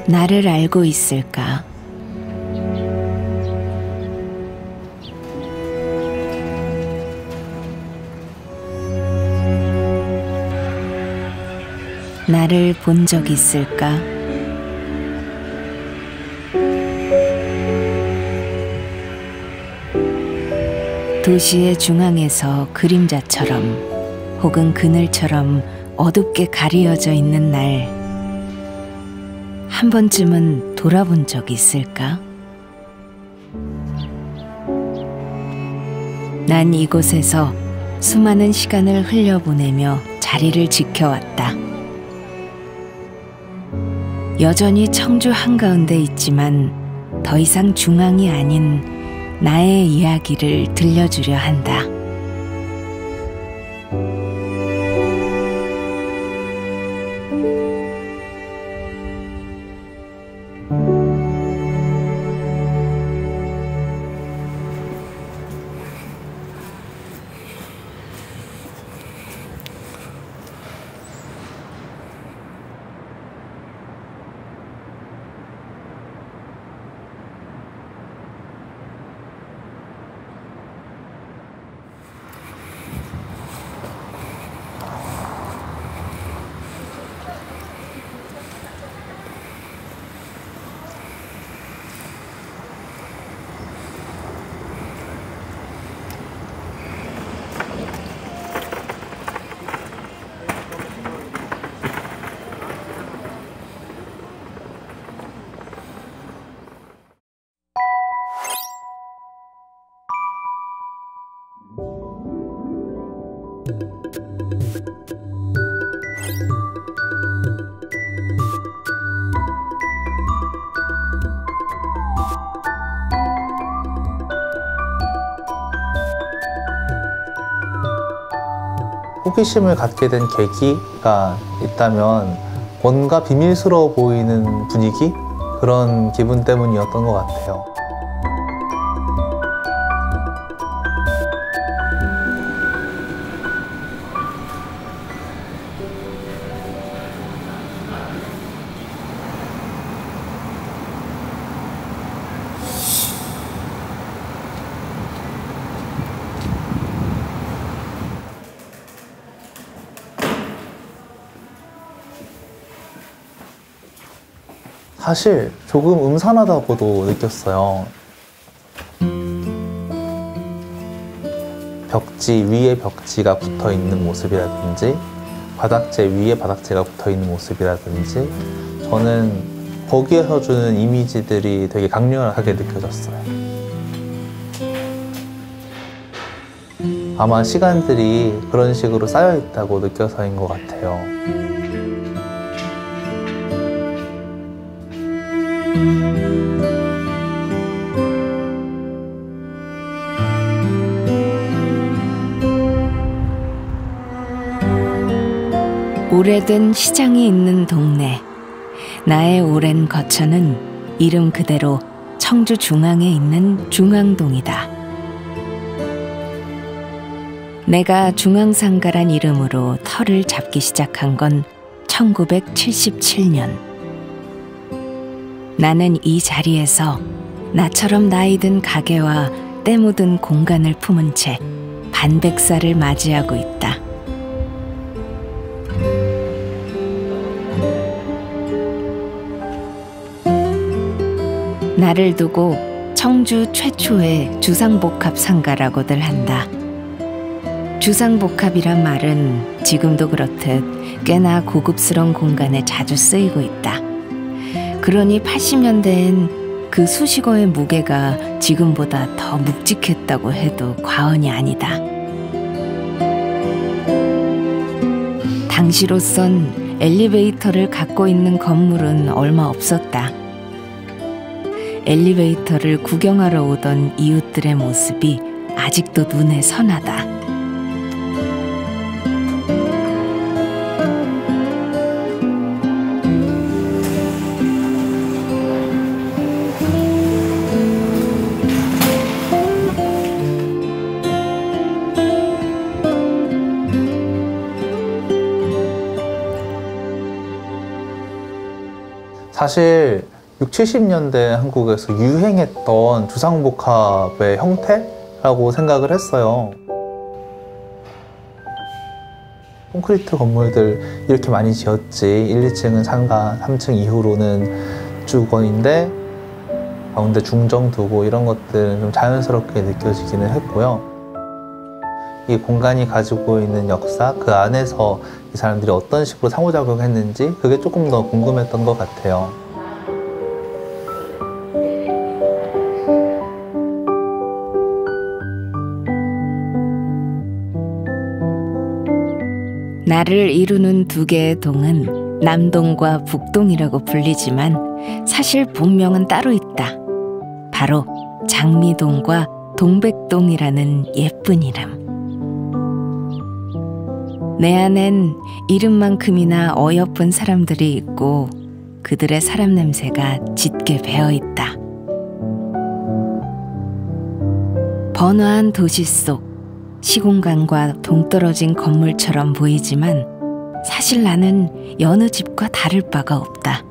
나를 알고 있을까? 나를 본 적 있을까? 도시의 중앙에서 그림자처럼 혹은 그늘처럼 어둡게 가리어져 있는 날, 한 번쯤은 돌아본 적 있을까? 난 이곳에서 수많은 시간을 흘려보내며 자리를 지켜왔다. 여전히 청주 한가운데 있지만 더 이상 중앙이 아닌 나의 이야기를 들려주려 한다. 호기심을 갖게 된 계기가 있다면 뭔가 비밀스러워 보이는 분위기? 그런 기분 때문이었던 것 같아요. 사실 조금 음산하다고도 느꼈어요. 벽지 위에 벽지가 붙어 있는 모습이라든지 바닥재 위에 바닥재가 붙어 있는 모습이라든지 저는 거기에서 주는 이미지들이 되게 강렬하게 느껴졌어요. 아마 시간들이 그런 식으로 쌓여 있다고 느껴서인 것 같아요. 오래된 시장이 있는 동네. 나의 오랜 거처는 이름 그대로 청주 중앙에 있는 중앙동이다. 내가 중앙상가란 이름으로 터를 잡기 시작한 건 1977년. 나는 이 자리에서 나처럼 나이 든 가게와 때 묻은 공간을 품은 채 반백살을 맞이하고 있다. 나를 두고 청주 최초의 주상복합상가라고들 한다. 주상복합이란 말은 지금도 그렇듯 꽤나 고급스러운 공간에 자주 쓰이고 있다. 그러니 80년대엔 그 수식어의 무게가 지금보다 더 묵직했다고 해도 과언이 아니다. 당시로선 엘리베이터를 갖고 있는 건물은 얼마 없었다. 엘리베이터를 구경하러 오던 이웃들의 모습이 아직도 눈에 선하다. 사실 60, 70년대 한국에서 유행했던 주상복합의 형태라고 생각을 했어요. 콘크리트 건물들 이렇게 많이 지었지. 1, 2층은 상가, 3층 이후로는 주거인데 가운데 중정 두고 이런 것들은 좀 자연스럽게 느껴지기는 했고요. 이 공간이 가지고 있는 역사, 그 안에서 이 사람들이 어떤 식으로 상호작용했는지 그게 조금 더 궁금했던 것 같아요. 나를 이루는 두 개의 동은 남동과 북동이라고 불리지만 사실 본명은 따로 있다. 바로 장미동과 동백동이라는 예쁜 이름. 내 안엔 이름만큼이나 어여쁜 사람들이 있고 그들의 사람 냄새가 짙게 배어있다. 번화한 도시 속 시공간과 동떨어진 건물처럼 보이지만 사실 나는 여느 집과 다를 바가 없다.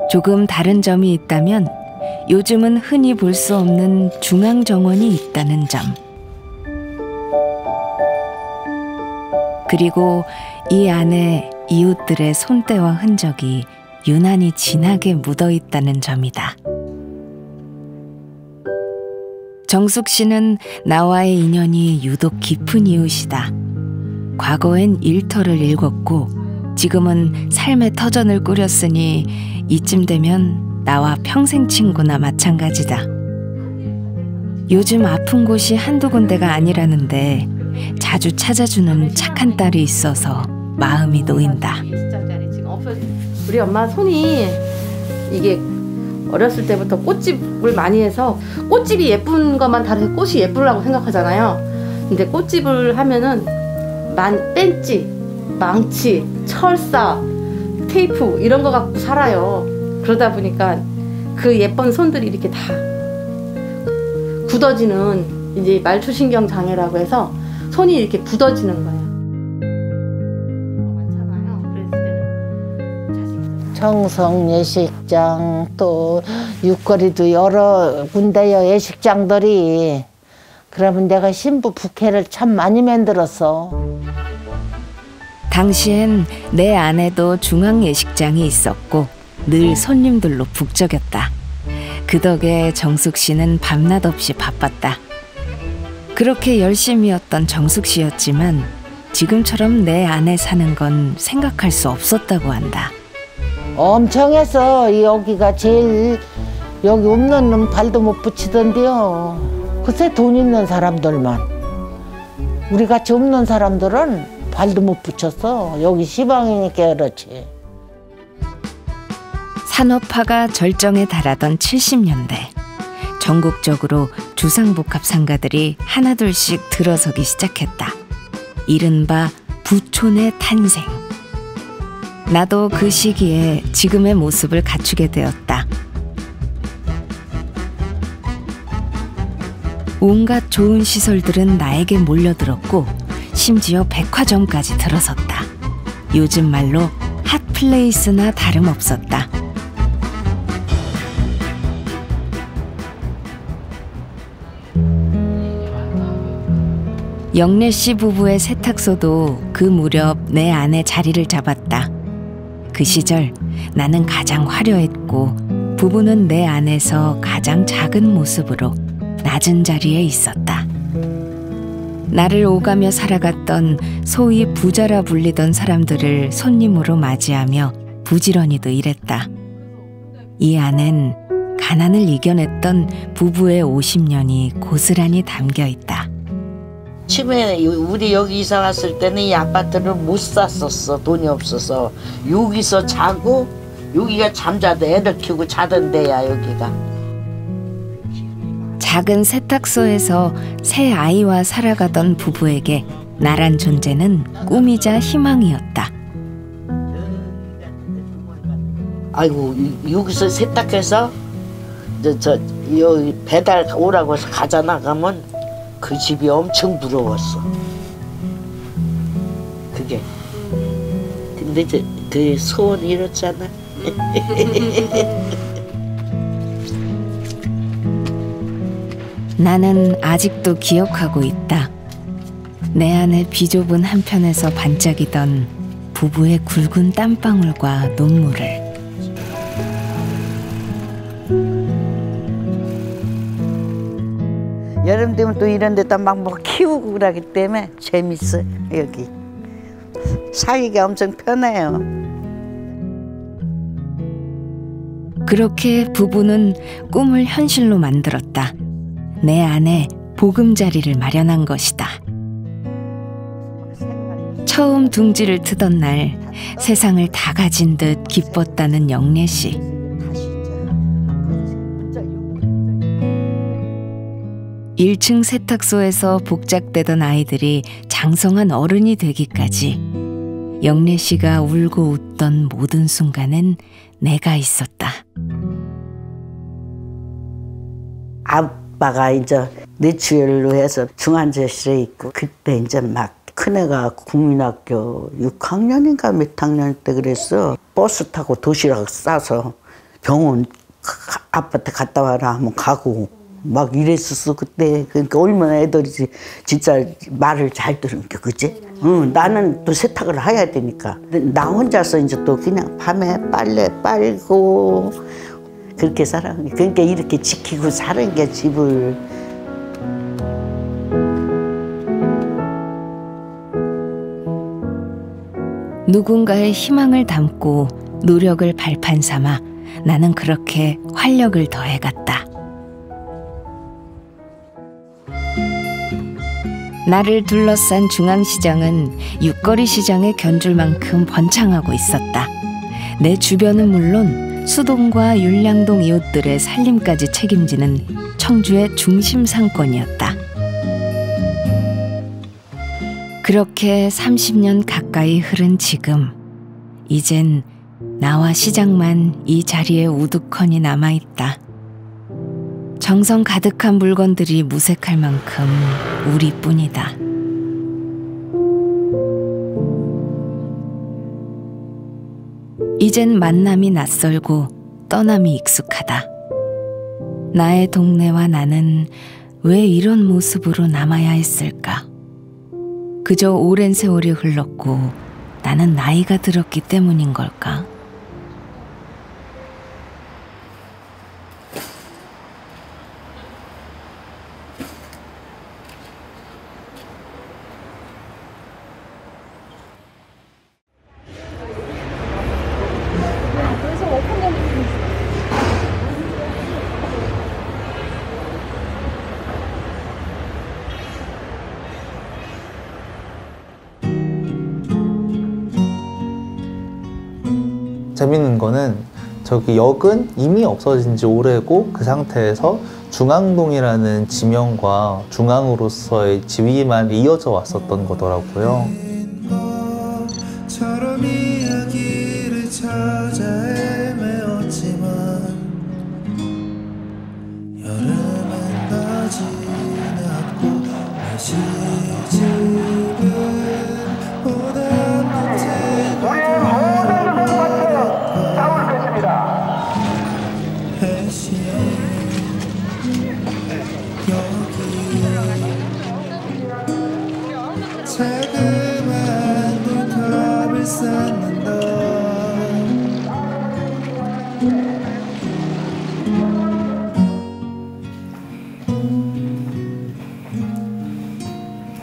조금 다른 점이 있다면 요즘은 흔히 볼 수 없는 중앙정원이 있다는 점. 그리고 이 안에 이웃들의 손때와 흔적이 유난히 진하게 묻어 있다는 점이다. 정숙 씨는 나와의 인연이 유독 깊은 이웃이다. 과거엔 일터를 읽었고 지금은 삶의 터전을 꾸렸으니 이쯤 되면 나와 평생 친구나 마찬가지다. 요즘 아픈 곳이 한두 군데가 아니라는데 자주 찾아주는 착한 딸이 있어서 마음이 놓인다. 우리 엄마 손이 이게 어렸을 때부터 꽃집을 많이 해서 꽃집이 예쁜 것만 다르게 꽃이 예쁘라고 생각하잖아요. 근데 꽃집을 하면은 벤치, 망치, 철사, 테이프 이런 거 갖고 살아요. 그러다 보니까 그 예쁜 손들이 이렇게 다 굳어지는 이제 말초신경 장애라고 해서 손이 이렇게 굳어지는 거예요. 청성 예식장 또 육거리도 여러 군데요 예식장들이. 그러면 내가 신부 부케를 참 많이 만들었어. 당시엔 내 안에도 중앙 예식장이 있었고 늘 손님들로 북적였다. 그 덕에 정숙 씨는 밤낮 없이 바빴다. 그렇게 열심이었던 정숙 씨였지만 지금처럼 내 안에 사는 건 생각할 수 없었다고 한다. 엄청 해서 여기가 제일 여기 없는 놈 발도 못 붙이던데요. 글쎄 돈 있는 사람들만. 우리같이 없는 사람들은 발도 못 붙였어. 여기 시방이니까 그렇지. 산업화가 절정에 달하던 70년대 전국적으로 주상복합 상가들이 하나둘씩 들어서기 시작했다. 이른바 부촌의 탄생. 나도 그 시기에 지금의 모습을 갖추게 되었다. 온갖 좋은 시설들은 나에게 몰려들었고 심지어 백화점까지 들어섰다. 요즘 말로 핫플레이스나 다름없었다. 영래 씨 부부의 세탁소도 그 무렵 내 안에 자리를 잡았다. 그 시절 나는 가장 화려했고 부부는 내 안에서 가장 작은 모습으로 낮은 자리에 있었다. 나를 오가며 살아갔던 소위 부자라 불리던 사람들을 손님으로 맞이하며 부지런히도 일했다. 이 안엔 가난을 이겨냈던 부부의 50년이 고스란히 담겨있다. 처음에 우리 여기 이사 왔을 때는 이 아파트를 못 샀었어. 돈이 없어서. 여기서 자고 여기가 잠자도 애들 키우고 자던 데야 여기가. 작은 세탁소에서 새 아이와 살아가던 부부에게 나란 존재는 꿈이자 희망이었다. 아이고 여기서 세탁해서 여기 배달 오라고 해서 가자 나가면 그 집이 엄청 부러웠어. 그게. 근데 그 소원이 이렇잖아. 나는 아직도 기억하고 있다. 내 안의 비좁은 한편에서 반짝이던 부부의 굵은 땀방울과 눈물을. 여름 되면 또 이런 데다 막 뭐 키우고 그러기 때문에 재밌어요. 여기 살기가 엄청 편해요. 그렇게 부부는 꿈을 현실로 만들었다. 내 안에 보금자리를 마련한 것이다. 처음 둥지를 트던 날 세상을 다 가진 듯 기뻤다는 영래 씨. 일 1층 세탁소에서 복작대던 아이들이 장성한 어른이 되기까지 영래 씨가 울고 웃던 모든 순간엔 내가 있었다. 아빠가 이제 뇌출혈로 해서 중환자실에 있고 그때 이제 막 큰애가 국민학교 6학년인가 몇 학년 때 그랬어. 버스 타고 도시락 싸서 병원 아빠한테 갔다 와라 하면 가고 막 이랬었어 그때. 그러니까 얼마나 애들이 진짜 말을 잘 들은 게 그지? 응, 나는 또 세탁을 해야 되니까 나 혼자서 이제 또 그냥 밤에 빨래 빨고 그렇게 살아. 그러니까 이렇게 지키고 사는 게 집을. 누군가의 희망을 담고 노력을 발판 삼아 나는 그렇게 활력을 더해갔다. 나를 둘러싼 중앙시장은 육거리 시장에 견줄 만큼 번창하고 있었다. 내 주변은 물론 수동과 율량동 이웃들의 살림까지 책임지는 청주의 중심 상권이었다. 그렇게 30년 가까이 흐른 지금, 이젠 나와 시장만 이 자리에 우두커니 남아있다. 정성 가득한 물건들이 무색할 만큼 우리뿐이다. 이젠 만남이 낯설고 떠남이 익숙하다. 나의 동네와 나는 왜 이런 모습으로 남아야 했을까? 그저 오랜 세월이 흘렀고 나는 나이가 들었기 때문인 걸까? 재밌는 거는 저기 역은 이미 없어진 지 오래고 그 상태에서 중앙동이라는 지명과 중앙으로서의 지위만 이어져 왔었던 거더라고요.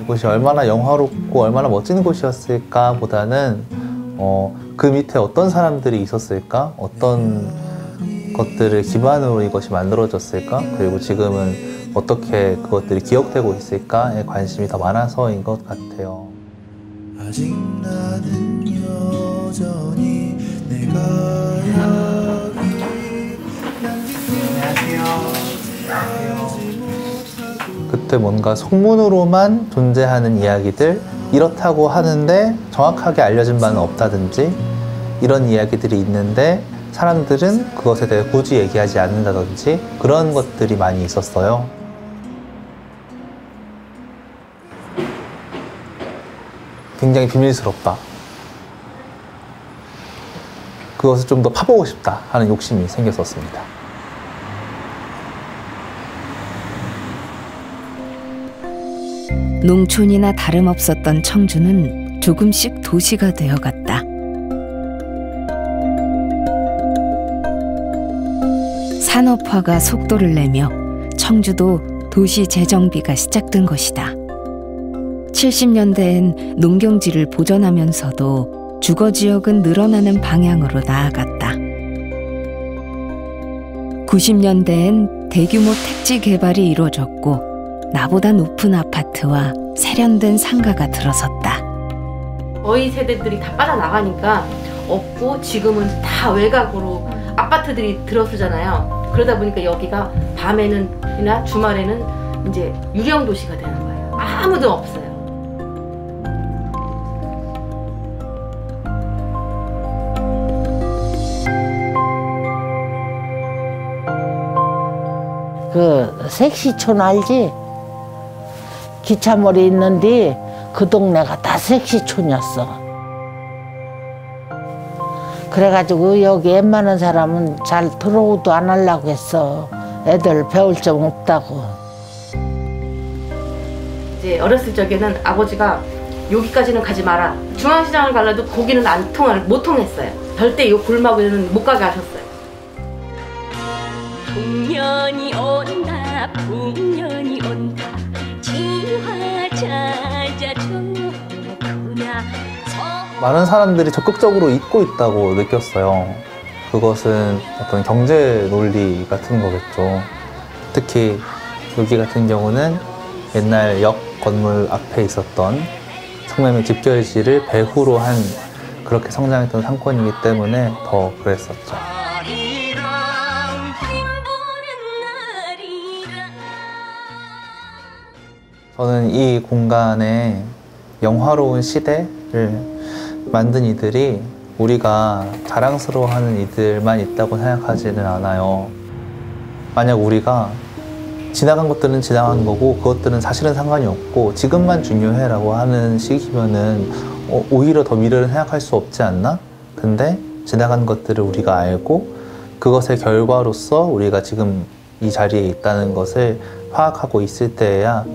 이곳이 얼마나 영화롭고 얼마나 멋진 곳이었을까 보다는 그 밑에 어떤 사람들이 있었을까? 어떤 것들을 기반으로 이것이 만들어졌을까? 그리고 지금은 어떻게 그것들이 기억되고 있을까에 관심이 더 많아서인 것 같아요. 아직 나는 여전히 내가 그때 뭔가 소문으로만 존재하는 이야기들, 이렇다고 하는데 정확하게 알려진 바는 없다든지 이런 이야기들이 있는데 사람들은 그것에 대해 굳이 얘기하지 않는다든지 그런 것들이 많이 있었어요. 굉장히 비밀스럽다. 그것을 좀 더 파보고 싶다 하는 욕심이 생겼었습니다. 농촌이나 다름없었던 청주는 조금씩 도시가 되어갔다. 산업화가 속도를 내며 청주도 도시 재정비가 시작된 것이다. 70년대엔 농경지를 보존하면서도 주거지역은 늘어나는 방향으로 나아갔다. 90년대엔 대규모 택지 개발이 이루어졌고 나보다 높은 아파트와 세련된 상가가 들어섰다. 저희 세대들이 다 빠져나가니까 없고 지금은 다 외곽으로 아파트들이 들어서잖아요. 그러다 보니까 여기가 밤에는이나 주말에는 이제 유령 도시가 되는 거예요. 아무도 없어요. 그 색시촌 알지? 기차머리 있는데 그 동네가 다 색시촌이었어. 그래가지고 여기 웬만한 사람은 잘 들어오도 안 하려고 했어. 애들 배울 점 없다고. 이제 어렸을 적에는 아버지가 여기까지는 가지 마라. 중앙시장을 가려도 거기는 못 통했어요. 절대 이 골목에는 못 가게 하셨어요. 풍년이 온다 풍년이 온다 지화 찾아주구나. 많은 사람들이 적극적으로 잊고 있다고 느꼈어요. 그것은 어떤 경제 논리 같은 거겠죠. 특히 여기 같은 경우는 옛날 역 건물 앞에 있었던 성남의 집결지를 배후로 한 그렇게 성장했던 상권이기 때문에 더 그랬었죠. 저는 이 공간에 영화로운 시대를 만든 이들이 우리가 자랑스러워하는 이들만 있다고 생각하지는 않아요. 만약 우리가 지나간 것들은 지나간 거고 그것들은 사실은 상관이 없고 지금만 중요해라고 하는 식이면은 오히려 더 미래를 생각할 수 없지 않나? 근데 지나간 것들을 우리가 알고 그것의 결과로서 우리가 지금 이 자리에 있다는 것을 파악하고 있을 때에야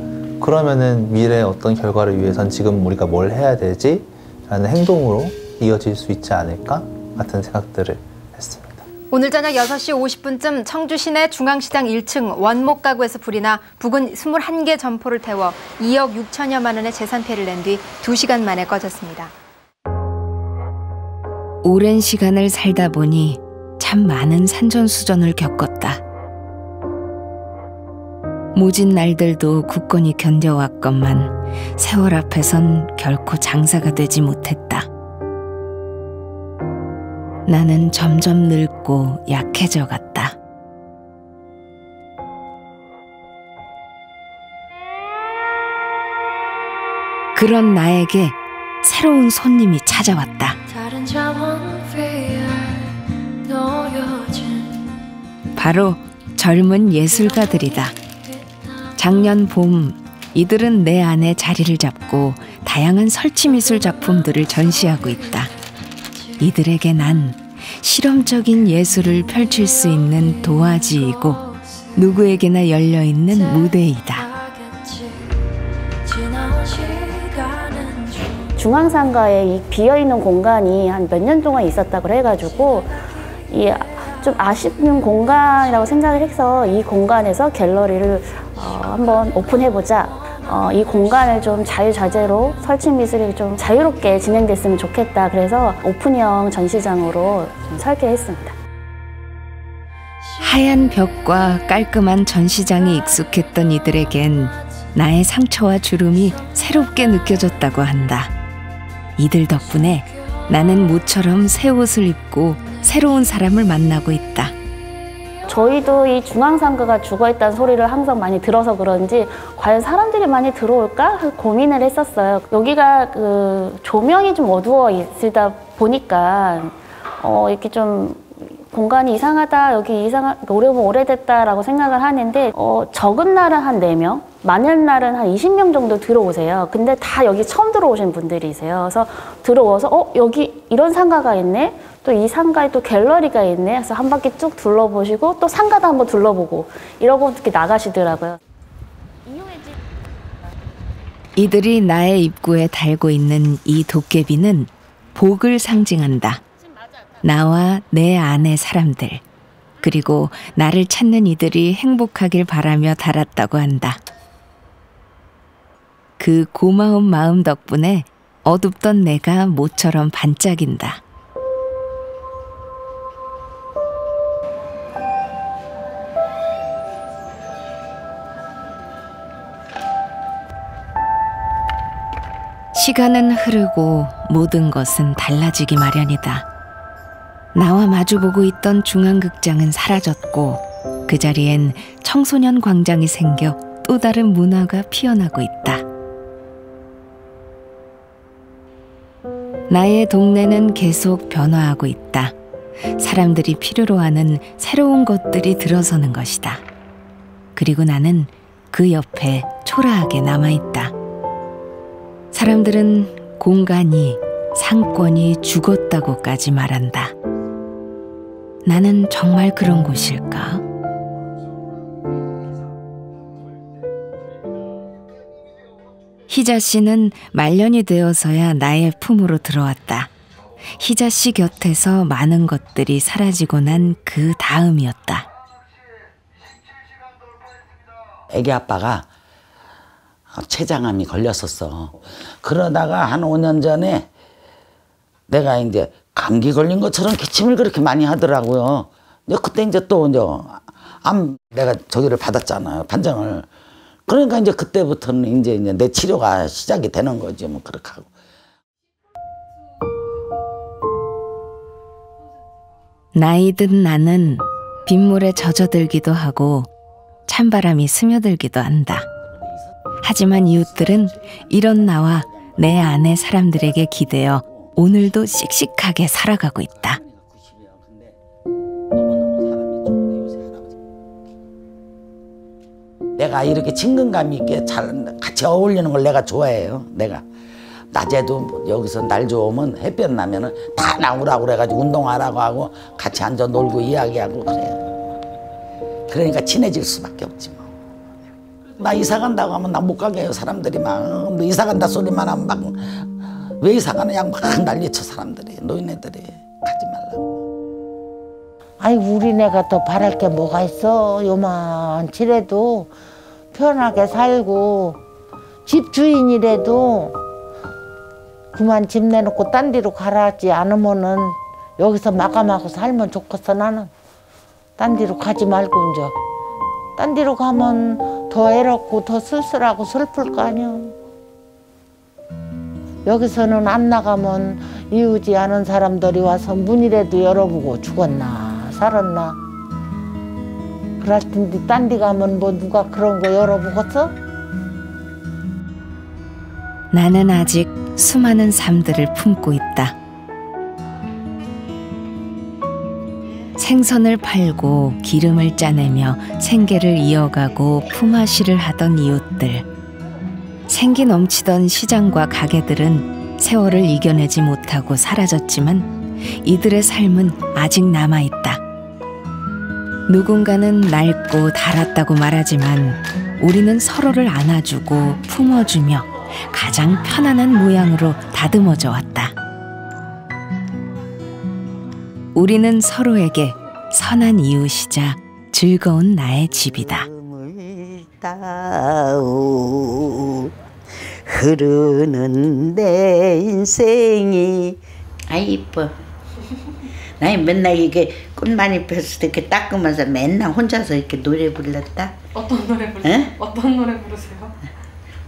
그러면은 미래의 어떤 결과를 위해선 지금 우리가 뭘 해야 되지? 라는 행동으로 이어질 수 있지 않을까? 같은 생각들을 했습니다. 오늘 저녁 6시 50분쯤 청주 시내 중앙시장 1층 원목 가구에서 불이 나 부근 21개 점포를 태워 2억 6천여만 원의 재산 피해를 낸 뒤 2시간 만에 꺼졌습니다. 오랜 시간을 살다 보니 참 많은 산전수전을 겪었다. 모진 날들도 굳건히 견뎌왔건만 세월 앞에선 결코 장사가 되지 못했다. 나는 점점 늙고 약해져 갔다. 그런 나에게 새로운 손님이 찾아왔다. 바로 젊은 예술가들이다. 작년 봄 이들은 내 안에 자리를 잡고 다양한 설치미술 작품들을 전시하고 있다. 이들에게 난 실험적인 예술을 펼칠 수 있는 도화지이고 누구에게나 열려있는 무대이다. 중앙상가에 이 비어있는 공간이 한 몇 년 동안 있었다고 해가지고 이 좀 아쉬운 공간이라고 생각을 해서 이 공간에서 갤러리를 한번 오픈해보자. 이 공간을 좀 자유자재로 설치 미술이 좀 자유롭게 진행됐으면 좋겠다. 그래서 오픈형 전시장으로 좀 설계했습니다. 하얀 벽과 깔끔한 전시장이 익숙했던 이들에겐 나의 상처와 주름이 새롭게 느껴졌다고 한다. 이들 덕분에 나는 모처럼 새 옷을 입고 새로운 사람을 만나고 있다. 저희도 이 중앙상가가 죽어있다는 소리를 항상 많이 들어서 그런지 과연 사람들이 많이 들어올까 고민을 했었어요. 여기가 그 조명이 좀 어두워 있다 보니까 이렇게 좀 공간이 이상하다, 여기 오래됐다라고 생각을 하는데 적은 날은 한 4명, 만일날은 한 20명 정도 들어오세요. 근데 다 여기 처음 들어오신 분들이세요. 그래서 들어와서 여기 이런 상가가 있네. 또 이 상가에 또 갤러리가 있네. 그래서 한 바퀴 쭉 둘러보시고 또 상가도 한번 둘러보고 이러고 이렇게 나가시더라고요. 이들이 나의 입구에 달고 있는 이 도깨비는 복을 상징한다. 나와 내 안의 사람들, 그리고 나를 찾는 이들이 행복하길 바라며 달았다고 한다. 그 고마운 마음 덕분에 어둡던 내가 모처럼 반짝인다. 시간은 흐르고 모든 것은 달라지기 마련이다. 나와 마주보고 있던 중앙극장은 사라졌고 그 자리엔 청소년 광장이 생겨 또 다른 문화가 피어나고 있다. 나의 동네는 계속 변화하고 있다. 사람들이 필요로 하는 새로운 것들이 들어서는 것이다. 그리고 나는 그 옆에 초라하게 남아있다. 사람들은 공간이, 상권이 죽었다고까지 말한다. 나는 정말 그런 곳일까? 희자 씨는 말년이 되어서야 나의 품으로 들어왔다. 희자 씨 곁에서 많은 것들이 사라지고 난 그 다음이었다. 애기 아빠가 췌장암이 걸렸었어. 그러다가 한 5년 전에 내가 이제 감기 걸린 것처럼 기침을 그렇게 많이 하더라고요. 이제 그때 이제 또 이제 암 내가 저기를 받았잖아요, 판정을. 그러니까 이제 그때부터는 이제 내 치료가 시작이 되는 거지, 뭐 그렇게 하고. 나이 든 나는 빗물에 젖어들기도 하고 찬바람이 스며들기도 한다. 하지만 이웃들은 이런 나와 내 안의 사람들에게 기대어 오늘도 씩씩하게 살아가고 있다. 내가 이렇게 친근감 있게 잘 같이 어울리는 걸 내가 좋아해요. 내가 낮에도 여기서 날 좋으면 햇볕 나면은 다 나오라고 그래가지고 운동하라고 하고 같이 앉아 놀고 이야기하고 그래요. 그러니까 친해질 수밖에 없지 뭐. 나 이사 간다고 하면 나 못 가게 해요. 사람들이 막 너 이사 간다 소리만 하면 막 왜 이사 가느냐고 막 난리쳐 사람들이, 노인네들이. 가지 말라고. 아이 우리네가 더 바랄 게 뭐가 있어. 요만치라도 편하게 살고 집주인이라도 그만 집 내놓고 딴 데로 가라지 않으면은 여기서 마감하고 살면 좋겠어. 나는 딴 데로 가지 말고 이제 딴 데로 가면 더 애롭고 더 쓸쓸하고 슬플 거 아니야. 여기서는 안 나가면 이웃이 아는 사람들이 와서 문이라도 열어보고 죽었나 살았나. 그럴 텐데 딴 데 가면 뭐 누가 그런 거 열어보겠어? 나는 아직 수많은 삶들을 품고 있다. 생선을 팔고 기름을 짜내며 생계를 이어가고 품앗이를 하던 이웃들. 생기 넘치던 시장과 가게들은 세월을 이겨내지 못하고 사라졌지만 이들의 삶은 아직 남아있다. 누군가는 낡고 닳았다고 말하지만 우리는 서로를 안아주고 품어주며 가장 편안한 모양으로 다듬어져 왔다. 우리는 서로에게 선한 이웃이자 즐거운 나의 집이다. 흐르는 내 인생이 아이 이뻐. 나 맨날 이게 꽃만이 폈을 때 이렇게 닦으면서 맨날 혼자서 이렇게 노래 불렀다. 어떤 노래 부르세요? 에? 어떤 노래 부르세요?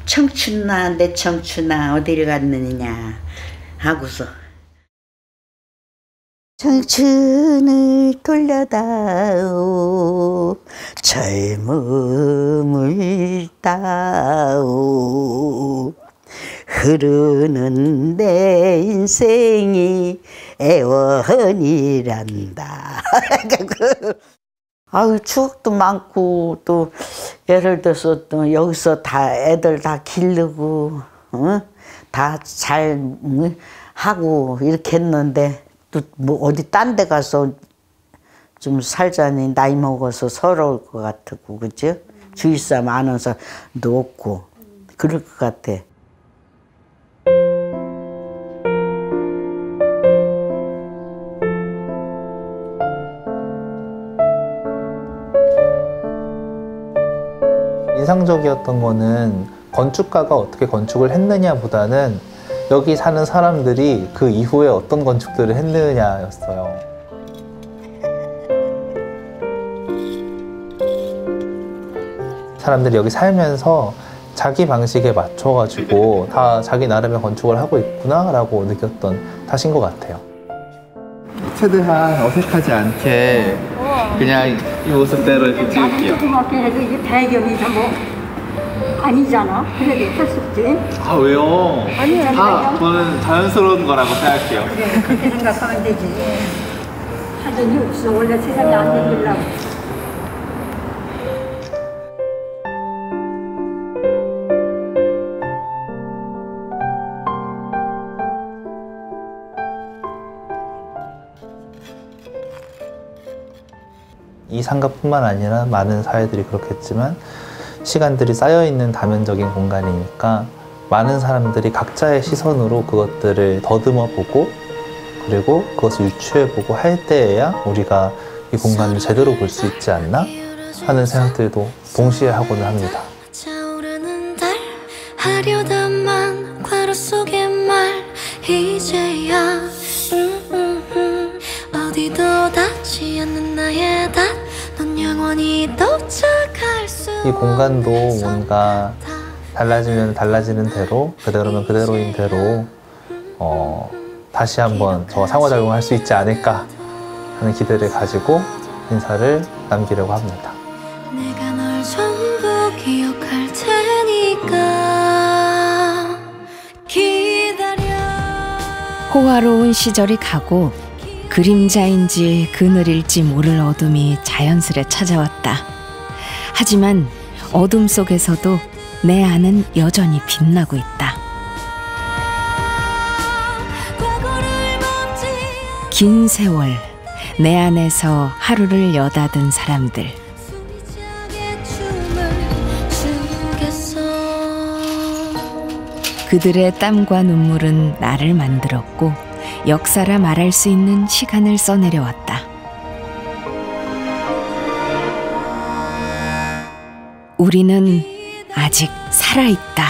청춘아 내 청춘아 어디를 갔느냐 하고서 청춘을 돌려다오 젊음을 따오 흐르는 내 인생이 애원이란다. 아유, 추억도 많고, 또, 예를 들어서 또 여기서 다 애들 다 기르고, 다 잘 하고, 이렇게 했는데, 또 뭐 어디 딴 데 가서 좀 살자니 나이 먹어서 서러울 것 같고, 그죠? 주위 사람 아는 사람도 없고, 그럴 것 같아. 인상적이었던 거는 건축가가 어떻게 건축을 했느냐보다는 여기 사는 사람들이 그 이후에 어떤 건축들을 했느냐였어요. 사람들이 여기 살면서 자기 방식에 맞춰가지고 다 자기 나름의 건축을 하고 있구나라고 느꼈던 탓인 것 같아요. 최대한 어색하지 않게 그냥 이 모습대로 이렇게 찍을게요. 조그맣게 해도 이게 배경이 다 뭐 아니잖아. 그래도 할 수 없지. 아 왜요? 아니야. 다 저는 자연스러운 거라고 생각해요. 그래 그렇게 생각하면 되지. 하더니 없어. 원래 세상에 안 되려고. 이 상가뿐만 아니라 많은 사회들이 그렇겠지만 시간들이 쌓여있는 다면적인 공간이니까 많은 사람들이 각자의 시선으로 그것들을 더듬어 보고 그리고 그것을 유추해보고 할 때에야 우리가 이 공간을 제대로 볼 수 있지 않나 하는 생각들도 동시에 하고는 합니다. 하려다만 괄호 속의 말 이제야 어디도 닿지 않는 나의 닿 넌 영원히 도착할 수 이 공간도 뭔가 달라지면 달라지는 대로 그대로면 그대로인 대로 다시 한번 저와 상호작용할 수 있지 않을까 하는 기대를 가지고 인사를 남기려고 합니다. 내가 널 전부 기억할 테니까 기다려. 호화로운 시절이 가고 그림자인지 그늘일지 모를 어둠이 자연스레 찾아왔다. 하지만 어둠 속에서도 내 안은 여전히 빛나고 있다. 긴 세월 내 안에서 하루를 여닫은 사람들. 그들의 땀과 눈물은 나를 만들었고 역사라 말할 수 있는 시간을 써내려왔다. 우리는 아직 살아있다.